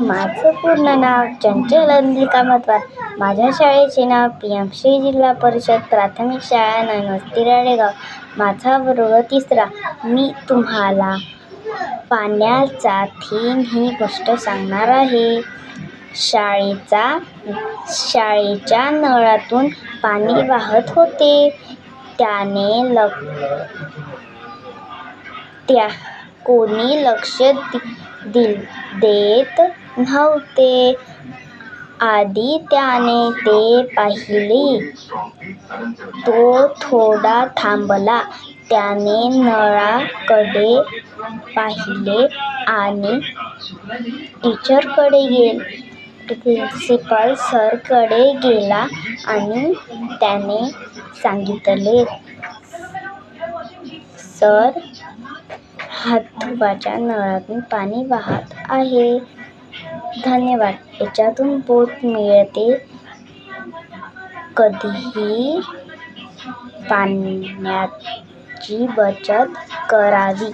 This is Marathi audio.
माझं पूर्ण नाव चंचल अंबिका मतवार. माझ्या शाळेचे नाव पी.एम.श्री. जिल्हा परिषद प्राथमिक शाळा नैनोस्ती राळेगाव. माझा वर्ग 3रा. मी तुम्हाला पाण्याचा थेंब ही गोष्ट सांगणार आहे. शाळेच्या नळातून पाणी वाहत होते. कोणी लक्ष देत नव्हते. आधी त्याने ते पाहिले. तो थोडा थांबला. त्याने नळाकडे पाहिले आणि प्रिन्सिपल सरकडे गेला आणि त्याने सांगितले, "सर, हातूच्या नळातून पाणी वाहत आहे." "धन्यवाद. याच्यातून बोध मिळते, कधीही पाण्याची बचत करावी."